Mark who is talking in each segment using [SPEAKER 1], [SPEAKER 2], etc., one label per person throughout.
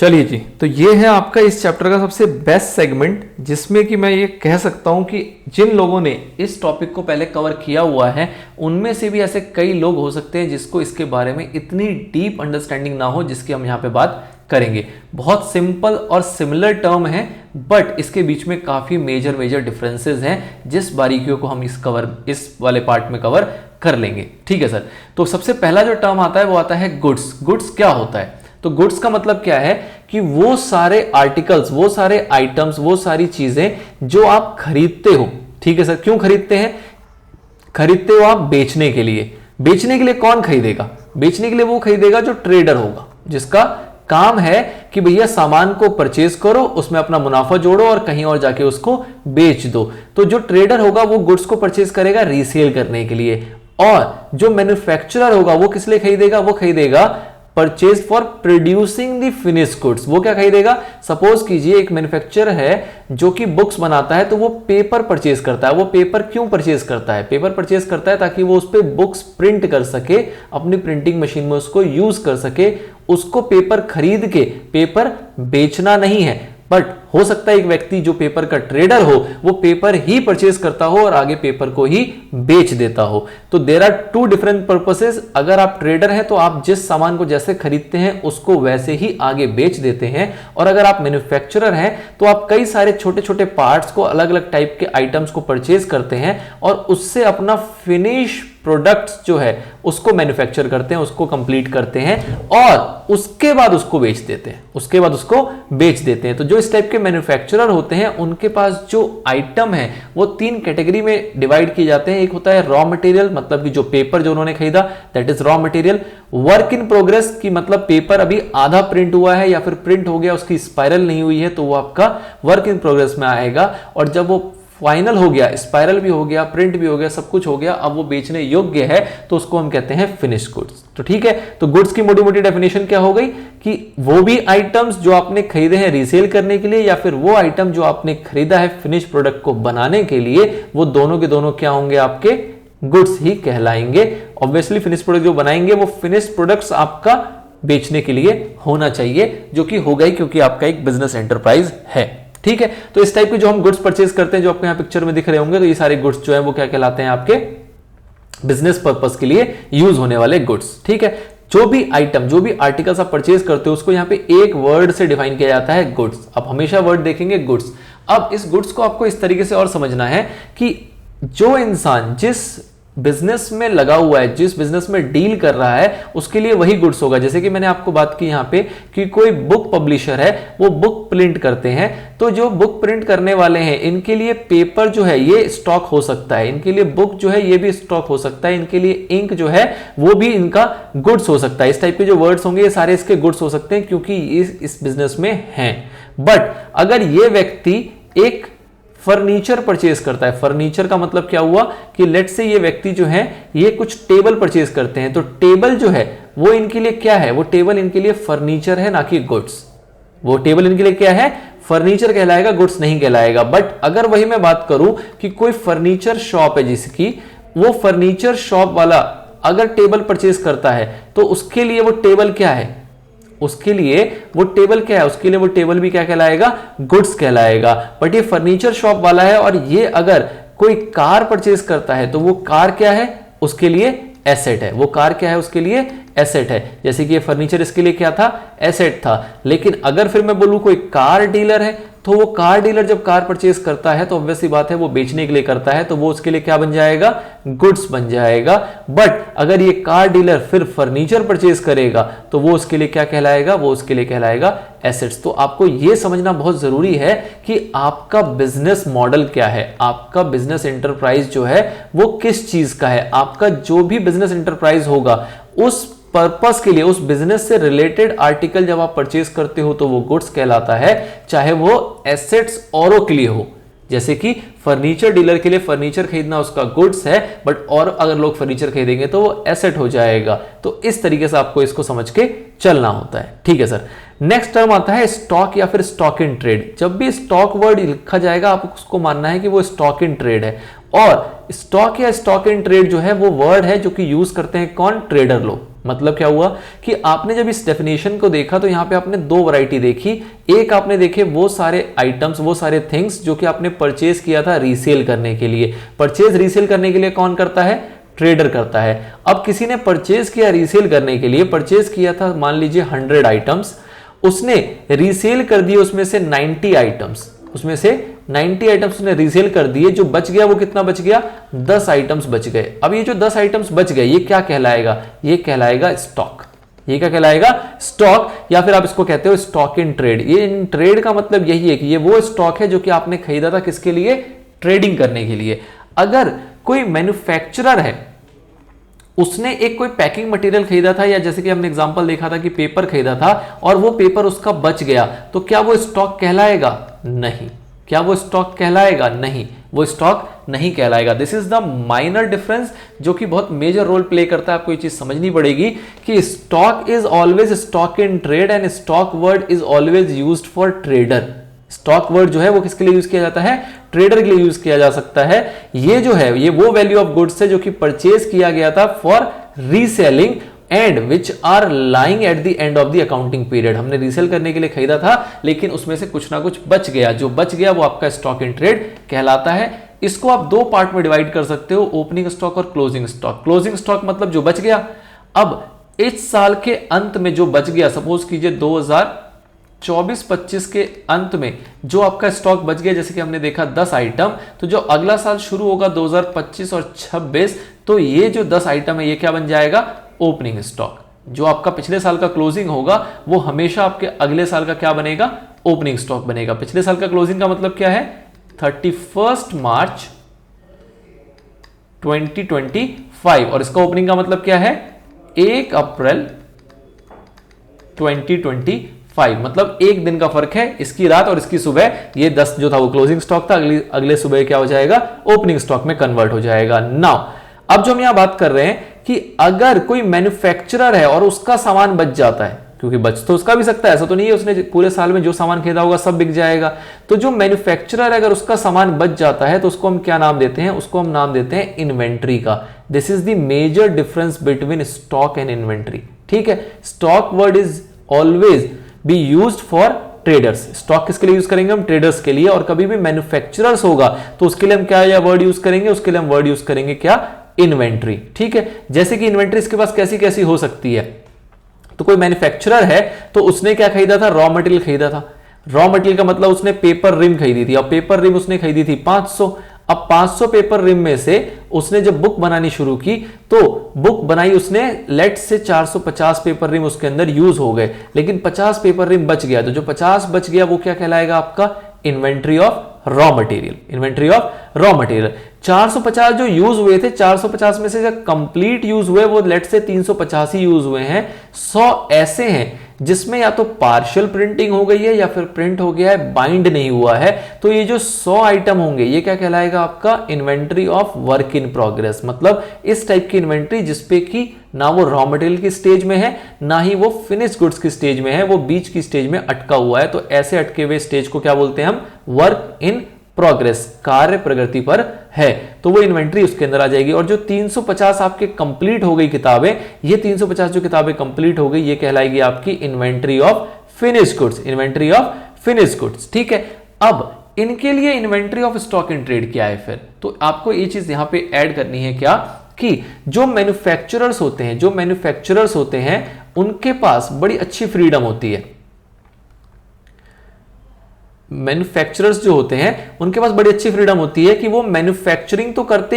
[SPEAKER 1] चलिए जी, तो ये है आपका इस चैप्टर का सबसे बेस्ट सेगमेंट, जिसमें कि मैं ये कह सकता हूं कि जिन लोगों ने इस टॉपिक को पहले कवर किया हुआ है उनमें से भी ऐसे कई लोग हो सकते हैं जिसको इसके बारे में इतनी डीप अंडरस्टैंडिंग ना हो जिसकी हम यहाँ पे बात करेंगे। बहुत सिंपल और सिमिलर टर्म है, बट इसके बीच में काफी मेजर डिफरेंसेस हैं जिस बारीकियों को हम इस वाले पार्ट में कवर कर लेंगे। ठीक है सर, तो सबसे पहला जो टर्म आता है वो आता है गुड्स। गुड्स क्या होता है? तो गुड्स का मतलब क्या है कि वो सारे आर्टिकल्स, वो सारे आइटम्स, वो सारी चीजें जो आप खरीदते हो। ठीक है सर, क्यों खरीदते हैं? खरीदते हो आप बेचने के लिए। बेचने के लिए कौन खरीदेगा? बेचने के लिए वो खरीदेगा जो ट्रेडर होगा, जिसका काम है कि भैया सामान को परचेज करो, उसमें अपना मुनाफा जोड़ो और कहीं और जाके उसको बेच दो। तो जो ट्रेडर होगा वो गुड्स को परचेज करेगा रीसेल करने के लिए, और जो मैन्युफैक्चरर होगा वो किस लिए खरीदेगा? वो खरीदेगा purchase for producing the finish goods. वो क्या खरीदेगा? सपोज कीजिए एक मैन्युफैक्चरर है जो कि बुक्स बनाता है, तो वो पेपर परचेज करता है। वो पेपर क्यों परचेज करता है? पेपर परचेज करता है ताकि वो उस पे बुक्स प्रिंट कर सके, अपनी प्रिंटिंग मशीन में उसको यूज कर सके। उसको पेपर खरीद के पेपर बेचना नहीं है, बट हो सकता है एक व्यक्ति जो पेपर का ट्रेडर हो वो पेपर ही परचेज करता हो और आगे पेपर को ही बेच देता हो। तो there are two different purposes. अगर आप ट्रेडर हैं तो आप जिस सामान को जैसे खरीदते हैं उसको वैसे ही आगे बेच देते हैं, और अगर आप मैन्युफैक्चरर हैं तो आप कई सारे छोटे छोटे पार्ट्स को, अलग अलग टाइप के आइटम्स को परचेज करते हैं और उससे अपना फिनिश प्रोडक्ट्स जो है उसको मैन्युफैक्चर करते हैं, उसको कंप्लीट करते हैं और उसके बाद उसको बेच देते हैं। उसके बाद उसको बेच देते हैं। तो जो इस टाइप के मैन्युफैक्चरर होते हैं उनके पास जो आइटम है वो 3 कैटेगरी में डिवाइड किए जाते हैं। एक होता है रॉ मटेरियल, मतलब कि जो पेपर जो उन्होंने खरीदा, that is raw material. Work in progress की मतलब पेपर अभी आधा प्रिंट हुआ है या फिर प्रिंट हो गया, उसकी स्पाइरल नहीं हुई है, तो वो आपका वर्क इन प्रोग्रेस में आएगा। और जब वो फाइनल हो गया, स्पाइरल भी हो गया, प्रिंट भी हो गया, सब कुछ हो गया, अब वो बेचने योग्य है, तो उसको हम कहते हैं फिनिश गुड्स। तो ठीक है, तो गुड्स की मोटी मोटी डेफिनेशन क्या हो गई कि वो भी आइटम्स जो आपने खरीदे हैं रीसेल करने के लिए, या फिर वो आइटम जो आपने खरीदा है फिनिश प्रोडक्ट को बनाने के लिए, वो दोनों के दोनों क्या होंगे? आपके गुड्स ही कहलाएंगे। ऑब्वियसली फिनिश प्रोडक्ट जो बनाएंगे वो फिनिश प्रोडक्ट्स आपका बेचने के लिए होना चाहिए, जो कि होगा ही क्योंकि आपका एक बिजनेस एंटरप्राइज है। ठीक है, तो इस टाइप के जो हम गुड्स परचेज करते हैं, जो आपको यहां पिक्चर में दिख रहे होंगे, तो ये सारे गुड्स जो है वो क्या कहलाते हैं? आपके बिजनेस पर्पस के लिए यूज होने वाले गुड्स। ठीक है, जो भी आइटम, जो भी आर्टिकल्स आप परचेज करते हो उसको यहां पे एक वर्ड से डिफाइन किया जाता है, गुड्स। आप हमेशा वर्ड देखेंगे गुड्स। अब इस गुड्स को आपको इस तरीके से और समझना है कि जो इंसान जिस बिजनेस में लगा हुआ है, जिस बिजनेस में डील कर रहा है, उसके लिए वही गुड्स होगा। जैसे कि मैंने आपको बात की यहां पे कि कोई बुक पब्लिशर है, वो बुक प्रिंट करते हैं, तो जो बुक प्रिंट करने वाले हैं इनके लिए पेपर जो है ये स्टॉक हो सकता है, इनके लिए बुक जो है ये भी स्टॉक हो सकता है, इनके लिए इंक जो है वो भी इनका गुड्स हो सकता है। इस टाइप के जो वर्ड्स होंगे ये सारे इसके गुड्स हो सकते हैं क्योंकि इस बिजनेस में हैं। बट अगर ये व्यक्ति एक फर्नीचर परचेज करता है, फर्नीचर का मतलब क्या हुआ कि लेट से ये व्यक्ति जो है ये कुछ टेबल परचेज करते हैं, तो टेबल जो है वो इनके लिए क्या है? वो टेबल इनके लिए फर्नीचर है, ना कि गुड्स। वो टेबल इनके लिए क्या है? फर्नीचर कहलाएगा, गुड्स नहीं कहलाएगा। बट अगर वही मैं बात करूं कि कोई फर्नीचर शॉप है जिसकी, वो फर्नीचर शॉप वाला अगर टेबल परचेज करता है तो उसके लिए वो टेबल क्या है? उसके लिए वो टेबल क्या है? उसके लिए वो टेबल भी क्या कहलाएगा? गुड्स कहलाएगा। बट ये फर्नीचर शॉप वाला है और ये अगर कोई कार परचेज करता है तो वो कार क्या है? उसके लिए एसेट है। वो कार क्या है? उसके लिए एसेट है। जैसे कि ये फर्नीचर इसके लिए क्या था? एसेट था। लेकिन अगर फिर मैं बोलूं कोई कार डीलर है, तो वो कार डीलर जब कार परचेज करता है तो ऑब्वियसली बात है वो बेचने के लिए करता है, तो वो उसके लिए क्या बन जाएगा? गुड्स बन जाएगा। बट अगर ये कार डीलर फिर फर्नीचर परचेज करेगा तो वो उसके लिए क्या कहलाएगा? वो उसके लिए कहलाएगा एसेट्स। तो आपको ये समझना बहुत जरूरी है कि आपका बिजनेस मॉडल क्या है, आपका बिजनेस एंटरप्राइज जो है वो किस चीज का है। आपका जो भी बिजनेस एंटरप्राइज होगा उस पर्पस के लिए, उस बिजनेस से रिलेटेड आर्टिकल जब आप परचेज करते हो तो वो गुड्स कहलाता है, चाहे वो एसेट्स औरों के लिए हो। जैसे कि फर्नीचर डीलर के लिए फर्नीचर खरीदना उसका गुड्स है, बट और अगर लोग फर्नीचर खरीदेंगे तो वो एसेट हो जाएगा। तो इस तरीके से आपको इसको समझ के चलना होता है। ठीक है सर, नेक्स्ट टर्म आता है स्टॉक या फिर स्टॉक इन ट्रेड। जब भी स्टॉक वर्ड लिखा जाएगा आपको उसको मानना है कि वो स्टॉक इन ट्रेड है। और स्टॉक या स्टॉक इन ट्रेड जो है वो वर्ड है जो कि यूज करते हैं कौन? ट्रेडर लोग। मतलब क्या हुआ कि आपने जब इस डेफिनेशन को देखा तो यहां पे आपने दो वैरायटी देखी। एक आपने देखे वो सारे आइटम्स, वो सारे थिंग्स जो कि आपने परचेज किया था रीसेल करने के लिए। परचेज रीसेल करने के लिए कौन करता है? ट्रेडर करता है। अब किसी ने परचेज किया रीसेल करने के लिए, परचेज किया था मान लीजिए 100 आइटम्स, उसने रीसेल कर दिए उसमें से 90 आइटम्स, उसमें से 90 आइटम्स ने रीसेल कर दिए। जो बच गया वो कितना बच गया? 10 आइटम्स बच गए। अब ये जो 10 आइटम्स बच गए ये क्या कहलाएगा? ये कहलाएगा स्टॉक। ये क्या कहलाएगा? स्टॉक, या फिर आप इसको कहते हो स्टॉक इन ट्रेड। ये इन ट्रेड का मतलब यही है कि ये वो स्टॉक है जो कि आपने खरीदा था किसके लिए? ट्रेडिंग करने के लिए। अगर कोई मैन्युफैक्चरर है, उसने एक कोई पैकिंग मटेरियल खरीदा था, या जैसे कि हमने एग्जांपल देखा था कि पेपर खरीदा था और वो पेपर उसका बच गया, तो क्या वो स्टॉक कहलाएगा? नहीं। क्या वो स्टॉक कहलाएगा? नहीं, वो स्टॉक नहीं कहलाएगा। This is the minor difference जो कि बहुत मेजर रोल प्ले करता है। आपको ये चीज समझनी पड़ेगी कि stock is always stock in trade and stock word is always used for trader. Stock word जो है वो किसके लिए यूज किया जाता है? ट्रेडर के लिए यूज किया जा सकता है। ये जो है ये वो वैल्यू ऑफ गुड्स है जो कि परचेज किया गया था for reselling and which are lying at the end of the accounting period. हमने रीसेल करने के लिए खरीदा था लेकिन उसमें से कुछ ना कुछ बच गया, जो बच गया वो आपका स्टॉक इन ट्रेड कहलाता है। इसको आप दो पार्ट में डिवाइड कर सकते हो, ओपनिंग स्टॉक और क्लोजिंग स्टॉक। क्लोजिंग स्टॉक मतलब जो बच गया। अब इस साल के अंत में जो बच गया, सपोज कीजिए 2024-25 के अंत में जो आपका स्टॉक बच गया, जैसे कि हमने देखा 10 आइटम, तो जो अगला साल शुरू होगा 2025 और 26, तो ये जो 10 आइटम है ये क्या बन जाएगा? Opening stock. जो आपका पिछले साल का क्लोजिंग होगा वो हमेशा आपके अगले साल का क्या बनेगा? ओपनिंग स्टॉक बनेगा। पिछले साल का क्लोजिंग का मतलब क्या है? 31 मार्च 2025, और इसका ओपनिंग का मतलब क्या है? 1 अप्रैल 2025। मतलब एक दिन का फर्क है, इसकी रात और इसकी सुबह। ये 10 जो था वो क्लोजिंग स्टॉक था, अगले सुबह क्या हो जाएगा? ओपनिंग स्टॉक में कन्वर्ट हो जाएगा। नाउ अब जो हम यहां बात कर रहे हैं कि अगर कोई मैन्युफैक्चरर है और उसका सामान बच जाता है, क्योंकि बच तो उसका भी सकता है, ऐसा तो नहीं है उसने पूरे साल में जो सामान खरीदा होगा सब बिक जाएगा। तो जो मैन्युफैक्चरर है अगर उसका सामान बच जाता है तो उसको हम क्या नाम देते हैं? उसको हम नाम देते हैं इन्वेंट्री का। This is the major difference between stock and inventory. ठीक है, stock word is always be used for traders. Stock किसके लिए यूज करेंगे? हम ट्रेडर्स के लिए। और कभी भी मैन्युफैक्चरर्स होगा तो उसके लिए हम क्या वर्ड यूज करेंगे? उसके लिए हम वर्ड यूज करेंगे क्या? इन्वेंट्री। ठीक है, जैसे कि इन्वेंट्री इसके पास कैसी कैसी हो सकती है। तो कोई मैन्युफैक्चरर है तो उसने क्या खरीदा था? रॉ मटेरियल खरीदा था। रॉ मटेरियल का मतलब उसने पेपर रिम खरीदी थी, और पेपर रिम उसने खरीदी थी 500। अब 500 पेपर रिम में से उसने जब बुक बनानी शुरू की तो बुक बनाई उसने, लेट से 450 पेपर रिम उसके अंदर यूज हो गए, लेकिन 50 पेपर रिम बच गया। तो जो 50 बच गया वो क्या कहलाएगा? आपका inventory of raw material. Inventory of raw material. 450 जो यूज हुए थे, 450 में से जो कंप्लीट यूज हुए वो लेट से 350 ही यूज हुए हैं। 100 ऐसे हैं जिसमें या तो पार्शियल प्रिंटिंग हो गई है या फिर प्रिंट हो गया है, बाइंड नहीं हुआ है। तो ये जो 100 आइटम होंगे ये क्या कहलाएगा? आपका inventory of work in progress. मतलब इस टाइप की इन्वेंट्री जिसपे कि ना वो रॉ मटेरियल की स्टेज में है ना ही वो फिनिश गुड्स की स्टेज में है, वो बीच की स्टेज में अटका हुआ है। तो ऐसे अटके हुए स्टेज को क्या बोलते हैं हम? वर्क इन प्रोग्रेस, कार्य प्रगति पर है। तो वो इन्वेंट्री उसके अंदर आ जाएगी। और जो 350 आपके कंप्लीट हो गई किताबें, ये 350 जो किताबें कंप्लीट हो गई ये कहलाएगी आपकी inventory of finish goods. Inventory of finish goods. ठीक है, अब इनके लिए inventory of stock in trade क्या है फिर? तो आपको ये चीज यहां पे ऐड करनी है क्या कि जो मैन्युफैक्चरर्स होते हैं उनके पास बड़ी अच्छी फ्रीडम होती है। मैन्युफैक्चरर्स जो होते हैं उनके पास बड़ी अच्छी फ्रीडम होती है कि वो मैन्युफैक्चरिंग तो करते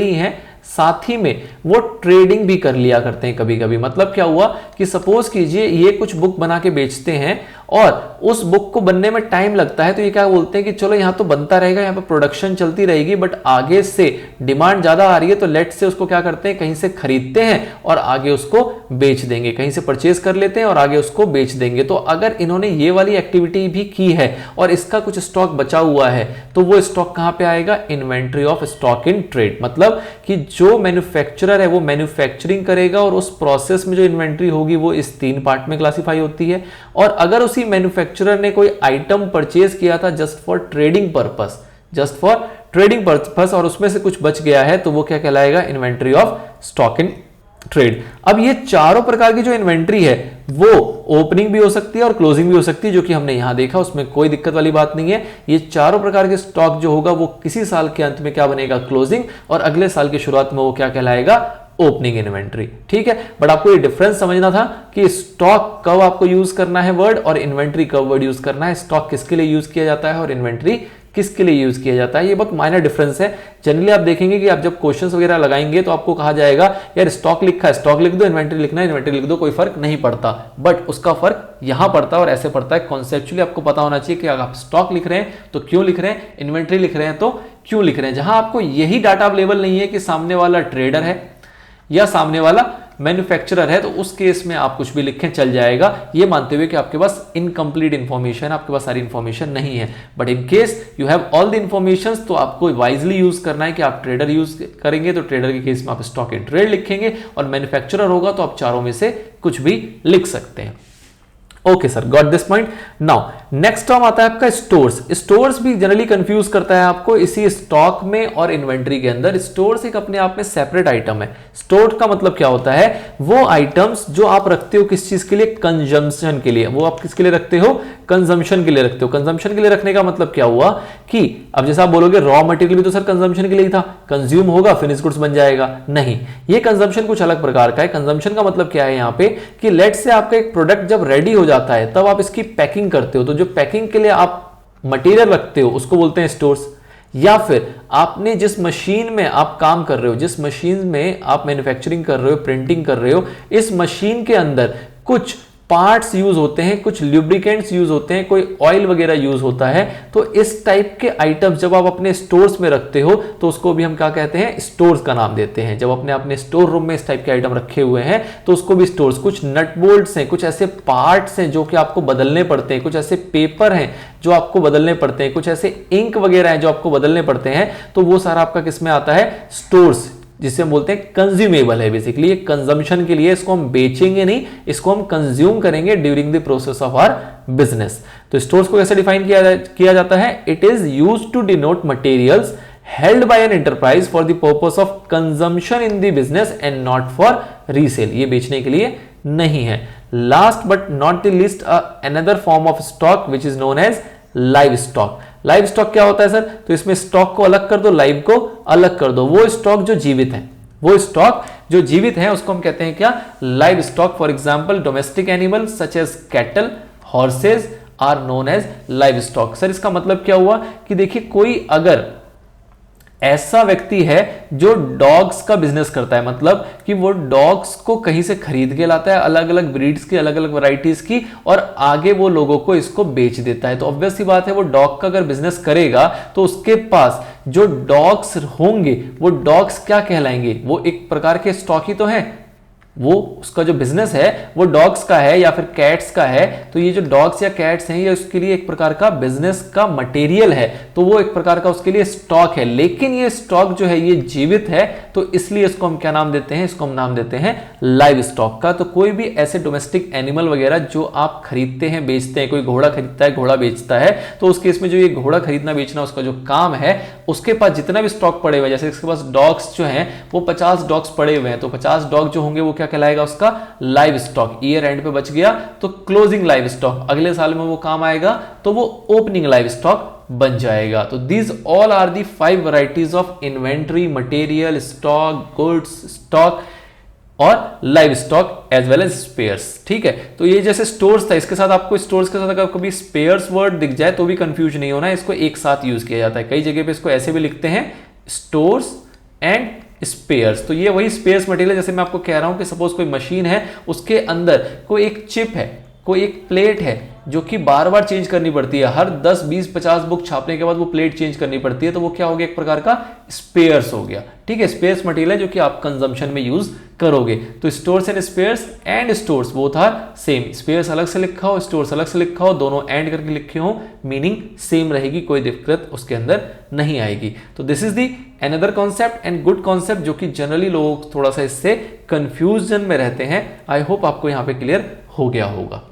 [SPEAKER 1] ही हैं, साथ ही में वो ट्रेडिंग भी कर लिया करते हैं कभी कभी। मतलब क्या हुआ कि सपोज कीजिए ये कुछ बुक बना के बेचते हैं और उस बुक को बनने में टाइम लगता है, तो ये क्या बोलते हैं कि चलो यहाँ तो बनता रहेगा, यहाँ पे प्रोडक्शन चलती रहेगी, बट आगे से डिमांड ज्यादा आ रही है तो लेट से उसको क्या करते हैं? कहीं से खरीदते हैं और आगे उसको बेच देंगे, कहीं से परचेज कर लेते हैं और आगे उसको बेच देंगे। तो अगर इन्होंने ये वाली एक्टिविटी भी की है और इसका कुछ स्टॉक बचा हुआ है तो वो स्टॉक कहां पे आएगा? Inventory of stock in trade. मतलब कि जो मैन्युफैक्चरर है वो मैन्युफैक्चरिंग करेगा और उस प्रोसेस में जो इन्वेंट्री होगी वो इस 3 पार्ट में क्लासिफाई होती है। और अगर उसी मैन्युफैक्चरर ने कोई आइटम परचेज किया था जस्ट फॉर ट्रेडिंग पर्पस और उसमें से कुछ बच गया है तो वो क्या कहलाएगा? Inventory of stock in trade. अब ये चारों प्रकार की जो इन्वेंट्री है वो ओपनिंग भी हो सकती है और क्लोजिंग भी हो सकती है, जो कि हमने यहां देखा, उसमें कोई दिक्कत वाली बात नहीं है। ये चारों प्रकार के स्टॉक जो होगा वो किसी साल के अंत में क्या बनेगा, क्लोजिंग, और अगले साल की शुरुआत में वो क्या कहलाएगा, ओपनिंग इन्वेंट्री। ठीक है, बट आपको ये डिफरेंस समझना था कि स्टॉक कब आपको यूज करना है वर्ड और इन्वेंट्री कब वर्ड यूज करना है, स्टॉक किसके लिए यूज किया जाता है और इन्वेंट्री किसके लिए यूज किया जाता है। ये बहुत माइनर डिफरेंस है। जनरली आप देखेंगे कि आप जब क्वेश्चंस वगैरह लगाएंगे तो आपको कहा जाएगा यार स्टॉक लिखा है स्टॉक लिख दो, इन्वेंट्री लिखना है इन्वेंट्री लिख दो, कोई फर्क नहीं पड़ता। बट उसका फर्क यहां पड़ता है और ऐसे पड़ता है। कॉन्सेप्चुअली आपको पता होना चाहिए कि अगर आप स्टॉक लिख रहे हैं तो क्यों लिख रहे हैं, इन्वेंट्री लिख रहे हैं तो क्यों लिख रहे हैं। जहां आपको यही डाटा अवेलेबल नहीं है कि सामने वाला ट्रेडर है या सामने वाला मैन्युफैक्चरर है, तो उस केस में आप कुछ भी लिखें चल जाएगा, ये मानते हुए कि आपके पास इनकम्प्लीट इंफॉर्मेशन, आपके पास सारी इंफॉर्मेशन नहीं है। But in case you have all the information, तो आपको वाइजली यूज करना है कि आप ट्रेडर यूज करेंगे तो ट्रेडर के केस में आप स्टॉक इन ट्रेड लिखेंगे, और मैन्युफैक्चरर होगा तो आप चारों में से कुछ भी लिख सकते हैं। Okay sir, got this point. Now next term आता है आपका स्टोर्स। स्टोर्स भी जनरली कंफ्यूज करता है आपको इसी स्टॉक में और इन्वेंट्री के अंदर। स्टोर्स एक अपने आप में सेपरेट आइटम है। स्टोर का मतलब क्या होता है, वो आइटम्स जो आप रखते हो किस चीज के लिए, कंजम्पशन के लिए। वो आप किसके लिए रखते हो, कंजम्पशन के लिए रखते हो। कंजम्पशन के लिए रखने का मतलब क्या हुआ कि अब जैसा आप बोलोगे रॉ मटेरियल भी तो सर कंजम्पशन के लिए ही था, कंज्यूम होगा फिनिश गुड्स बन जाएगा। नहीं, ये कंजम्पशन कुछ अलग प्रकार का है। कंजम्पशन का मतलब क्या है यहाँ पे कि लेट से आपका एक प्रोडक्ट जब रेडी हो जाता है तब आप इसकी पैकिंग करते हो, तो जो पैकिंग के लिए आप मटेरियल रखते हो उसको बोलते हैं स्टोर्स। या फिर आपने जिस मशीन में आप काम कर रहे हो, जिस मशीन में आप मैन्युफैक्चरिंग कर रहे हो, प्रिंटिंग कर रहे हो, इस मशीन के अंदर कुछ पार्ट्स यूज होते हैं, कुछ ल्यूब्रिकेंट्स यूज होते हैं, कोई ऑयल वगैरह यूज होता है, तो इस टाइप के आइटम्स जब आप अपने स्टोर्स में रखते हो तो उसको भी हम क्या कहते हैं, स्टोर्स का नाम देते हैं। जब अपने स्टोर रूम में इस टाइप के आइटम रखे हुए हैं तो उसको भी स्टोर्स। कुछ नट बोल्ट्स हैं, कुछ ऐसे पार्ट्स हैं जो कि आपको बदलने पड़ते हैं, कुछ ऐसे पेपर हैं जो आपको बदलने पड़ते हैं, कुछ ऐसे इंक वगैरह हैं जो आपको बदलने पड़ते हैं, तो वो सारा आपका किस में आता है, स्टोर्स, जिसे हम बोलते हैं कंज्यूमेबल है। बेसिकली ये कंजम्पशन के लिए, इसको हम बेचेंगे नहीं, इसको हम कंज्यूम करेंगे during the process of our business. तो स्टोर्स को कैसे डिफाइन किया जाता है, it is used to denote materials held by an enterprise for the purpose of consumption in the business and not for resale। ये बेचने के लिए नहीं है। Last but not the least, another form of stock which is known as live stock। Live stock क्या होता है sir, तो इसमें स्टॉक को अलग कर दो, लाइव को अलग कर दो। वो स्टॉक जो जीवित है, वो स्टॉक जो जीवित है उसको हम कहते हैं क्या, livestock. For example domestic animal such as cattle, horses are known as livestock. Sir इसका मतलब क्या हुआ कि देखिए कोई अगर ऐसा व्यक्ति है जो डॉग्स का बिजनेस करता है, मतलब कि वो डॉग्स को कहीं से खरीद के लाता है, अलग अलग ब्रीड्स की, अलग अलग वैरायटीज की, और आगे वो लोगों को इसको बेच देता है, तो ऑब्वियस सी बात है वो डॉग का अगर बिजनेस करेगा तो उसके पास जो डॉग्स होंगे वो डॉग्स क्या कहलाएंगे, वो एक प्रकार के स्टॉक ही तो हैं। वो उसका जो बिजनेस है वो डॉग्स का है या फिर कैट्स का है, तो ये जो डॉग्स या कैट्स हैं ये उसके लिए एक प्रकार का बिजनेस का मटेरियल है, तो वो एक प्रकार का उसके लिए स्टॉक है। लेकिन ये स्टॉक जो है ये जीवित है, तो इसलिए इसको हम क्या नाम देते हैं, इसको हम नाम देते हैं लाइव स्टॉक का। तो कोई भी ऐसे डोमेस्टिक एनिमल वगैरह जो आप खरीदते हैं, बेचते हैं, कोई घोड़ा खरीदता है, घोड़ा बेचता है, तो उस केस में जो ये घोड़ा खरीदना बेचना उसका जो काम है, उसके पास जितना भी स्टॉक पड़े हुए, जैसे इसके पास डॉग्स जो हैं वो 50 डॉग्स पड़े हुए हैं, तो 50 डॉग जो होंगे वो क्या कहलाएगा, उसका लाइव स्टॉक। ईयर एंड पे बच गया तो क्लोजिंग लाइव स्टॉक, अगले साल में वो काम आएगा तो वो ओपनिंग लाइव स्टॉक बन जाएगा। तो these all are the 5 varieties of inventory, material, stock, goods, stock और livestock as well as spares. ठीक है, तो ये जैसे स्टोर्स था, इसके साथ आपको स्टोर्स के साथ अगर कभी स्पेयर्स वर्ड दिख जाए तो भी कंफ्यूज नहीं होना, इसको एक साथ यूज किया जाता है। कई जगह पे इसको ऐसे भी लिखते हैं, स्टोर्स एंड स्पेयर्स। तो ये वही स्पेयर्स मटेरियल, जैसे मैं आपको कह रहा हूं कि सपोज कोई मशीन है, उसके अंदर कोई एक चिप है, कोई एक प्लेट है जो कि बार बार चेंज करनी पड़ती है, हर 10, 20, 50 बुक छापने के बाद वो प्लेट चेंज करनी पड़ती है, तो वो क्या हो गया, एक प्रकार का स्पेयर्स हो गया। ठीक है, स्पेयर्स मटेरियल है जो कि आप कंजम्पशन में यूज करोगे। तो stores and spares and stores both are same. Spares अलग से लिखा हो, स्टोर्स अलग से लिखा हो, दोनों एंड करके लिखे हो, मीनिंग सेम रहेगी, कोई दिक्कत उसके अंदर नहीं आएगी। तो this is the another concept and good concept, जो कि जनरली लोग थोड़ा सा इससे कंफ्यूजन में रहते हैं। आई होप आपको यहां पे क्लियर हो गया होगा।